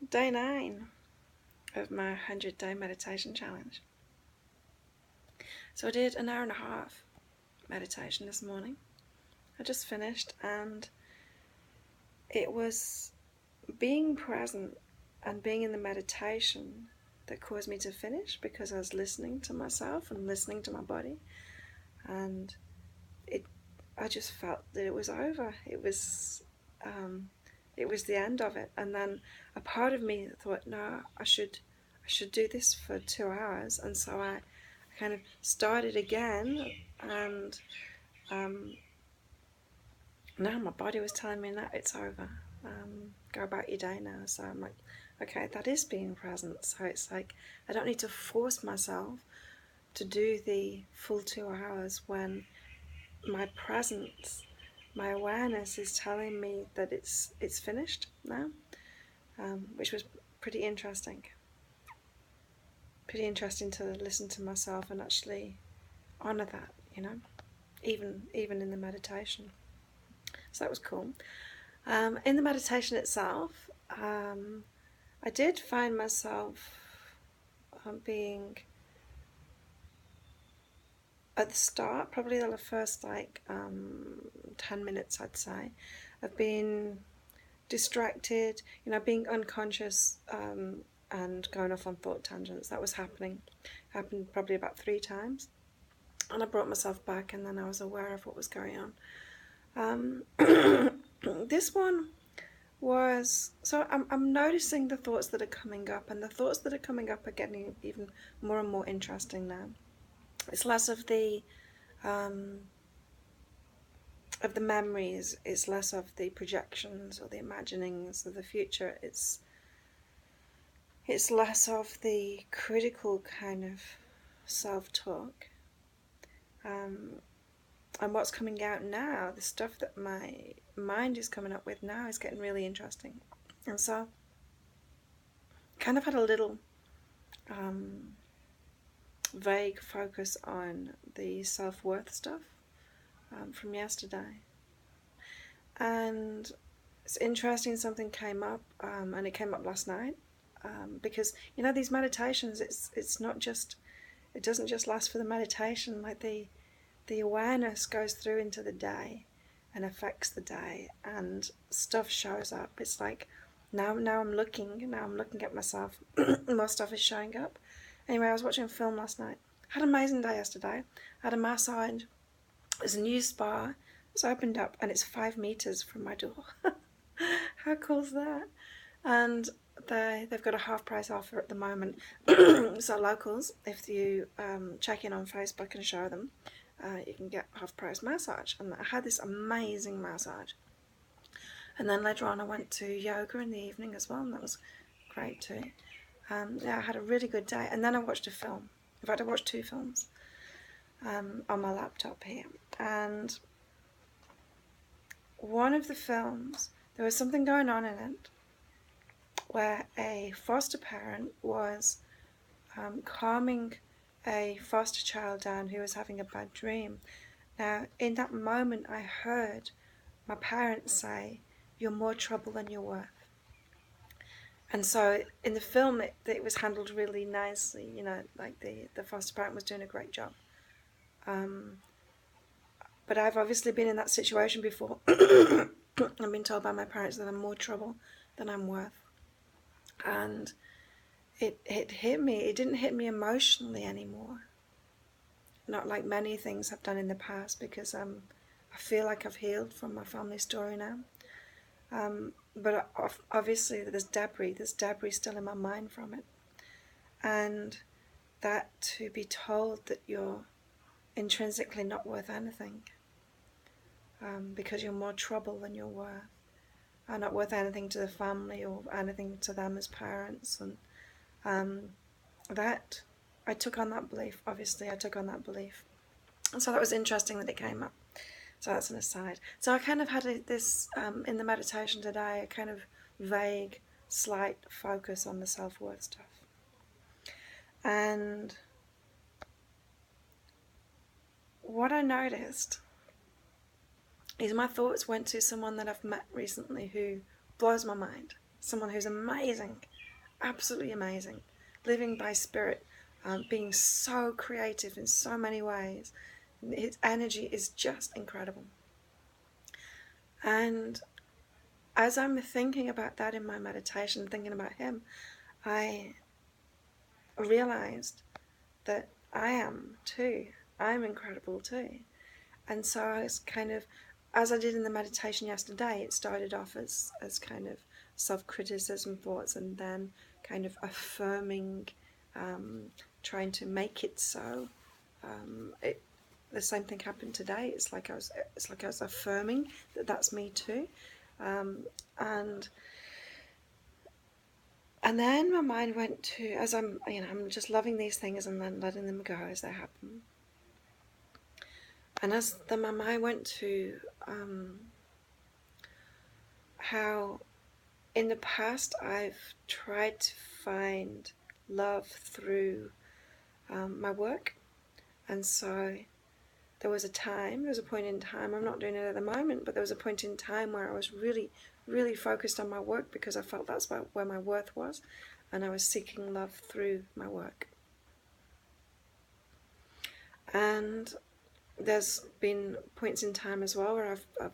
Day 9 of my 100-day meditation challenge. So I did an hour and a half meditation this morning. I just finished, and it was being present and being in the meditation that caused me to finish, because I was listening to myself and listening to my body, and I just felt that it was over. It was the end of it. And then a part of me thought, no, I should do this for 2 hours. And so I kind of started again, and now my body was telling me, no, it's over. Go about your day now. So I'm like, okay, that is being present. So it's like I don't need to force myself to do the full 2 hours when my presence, my awareness is telling me that it's finished now, which was pretty interesting. Pretty interesting to listen to myself and actually honor that, even in the meditation. So that was cool. In the meditation itself, I did find myself being, at the start, probably the first 10 minutes, I'd say, of being distracted, being unconscious, and going off on thought tangents. That was happened probably about 3 times, and I brought myself back, and then I was aware of what was going on. This one was, so I'm noticing the thoughts that are coming up, and the thoughts that are coming up are getting even more and more interesting now. It's less of the memories, it's less of the projections or the imaginings of the future. It's less of the critical kind of self-talk. And what's coming out now, the stuff that my mind is coming up with now, is getting really interesting. And so kind of had a little vague focus on the self-worth stuff from yesterday. And it's interesting, something came up, and it came up last night, because these meditations, it's not just, it doesn't just last for the meditation. Like the awareness goes through into the day and affects the day, and stuff shows up. It's like now I'm looking at myself. More stuff is showing up. Anyway, I was watching a film last night. Had an amazing day yesterday. Had a massage. There's a new spa. It's opened up, and it's 5 meters from my door. How cool is that? And they've got a half price offer at the moment. So locals, if you check in on Facebook and show them, you can get half price massage. And I had this amazing massage. And then later on I went to yoga in the evening as well, and that was great too. I had a really good day. And then I watched a film. In fact, I watched 2 films on my laptop here. And one of the films, there was something going on in it where a foster parent was calming a foster child down who was having a bad dream. Now, in that moment, I heard my parents say, "You're more trouble than you're worth." And so in the film, it was handled really nicely, like the foster parent was doing a great job. But I've obviously been in that situation before. I've been told by my parents that I'm more trouble than I'm worth. And it hit me. It didn't hit me emotionally anymore. Not like many things I've done in the past, because I feel like I've healed from my family story now. But obviously there's debris still in my mind from it. And that, to be told that you're intrinsically not worth anything, because you're more trouble than you're worth, are not worth anything to the family or anything to them as parents. And that, I took on that belief. Obviously I took on that belief, and so that was interesting that it came up. So that's an aside. So I kind of had this in the meditation today, a kind of vague, slight focus on the self-worth stuff. And what I noticed is my thoughts went to someone that I've met recently who blows my mind. someone who's amazing, absolutely amazing, living by spirit, being so creative in so many ways. His energy is just incredible. And as I'm thinking about that in my meditation, thinking about him, I realized that I am too. I'm incredible too. And so I was kind of, as I did in the meditation yesterday, it started off as kind of self-criticism thoughts, and then kind of affirming, trying to make it so. The same thing happened today. It's like I was affirming that that's me too, and then my mind went to, as I'm just loving these things and then letting them go as they happen. And as my mind went to how in the past I've tried to find love through my work, and so there was a point in time, I'm not doing it at the moment, but there was a point in time where I was really, really focused on my work because I felt that's where my worth was, and I was seeking love through my work. And there's been points in time as well where I've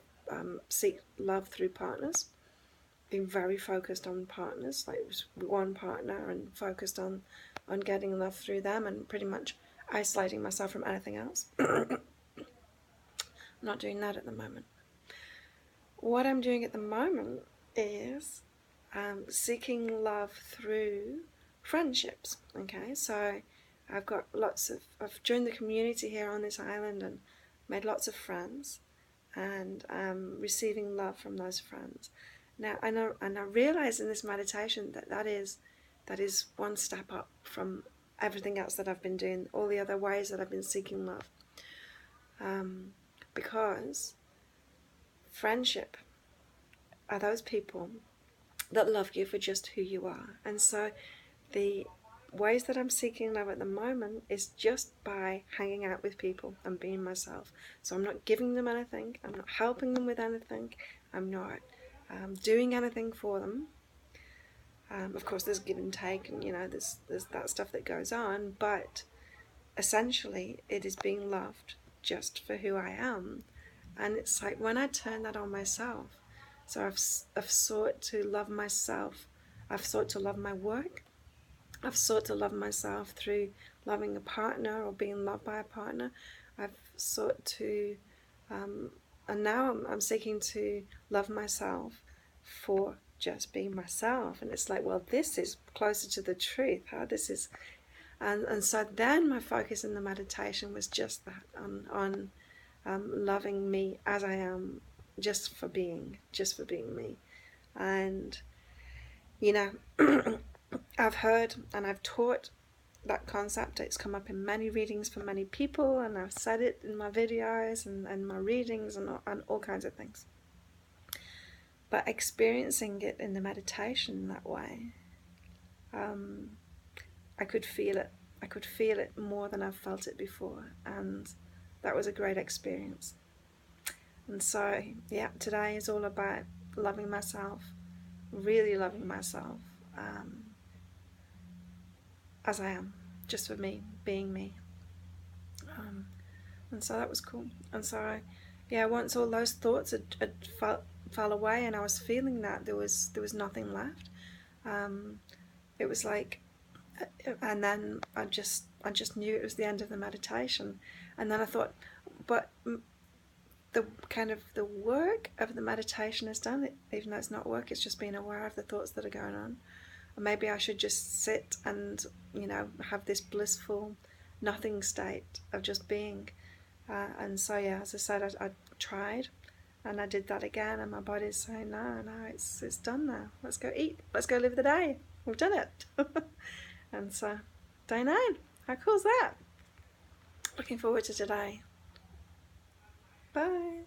seek love through partners, being very focused on partners, like one partner, and focused on getting love through them, and pretty much isolating myself from anything else. I'm not doing that at the moment. What I'm doing at the moment is seeking love through friendships. Okay, so I've got I've joined the community here on this island and made lots of friends, and receiving love from those friends. Now, I realize in this meditation that is one step up from everything else that I've been doing, all the other ways that I've been seeking love. Because friendship are those people that love you for just who you are. And so the ways that I'm seeking love at the moment is just by hanging out with people and being myself. So I'm not giving them anything, I'm not helping them with anything, I'm not doing anything for them. Of course there's give and take, and there's that stuff that goes on, but essentially it is being loved just for who I am. And it's like when I turn that on myself, so I've sought to love myself, I've sought to love my work, I've sought to love myself through loving a partner or being loved by a partner. I've sought to, and now I'm seeking to love myself for just being myself. And it's like, well, this is closer to the truth. This is, and so then my focus in the meditation was just that, on loving me as I am, just for being me. And I've heard and I've taught that concept. It's come up in many readings for many people, and I've said it in my videos and my readings and all kinds of things. But experiencing it in the meditation that way, I could feel it. I could feel it more than I've felt it before, and that was a great experience. And so, yeah, today is all about loving myself, really loving myself, as I am, just for me, being me. And so that was cool. And so, yeah, once all those thoughts had fell away, and I was feeling that there was nothing left. It was like, and then I just knew it was the end of the meditation. And then I thought, but the kind of the work of the meditation is done, even though it's not work, it's just being aware of the thoughts that are going on. Or maybe I should just sit and have this blissful nothing state of just being. And so, yeah, as I said, I tried, and I did that again, and my body's saying, no, it's done now. Let's go eat. Let's go live the day. We've done it. And so, day 9. How cool is that? Looking forward to today. Bye.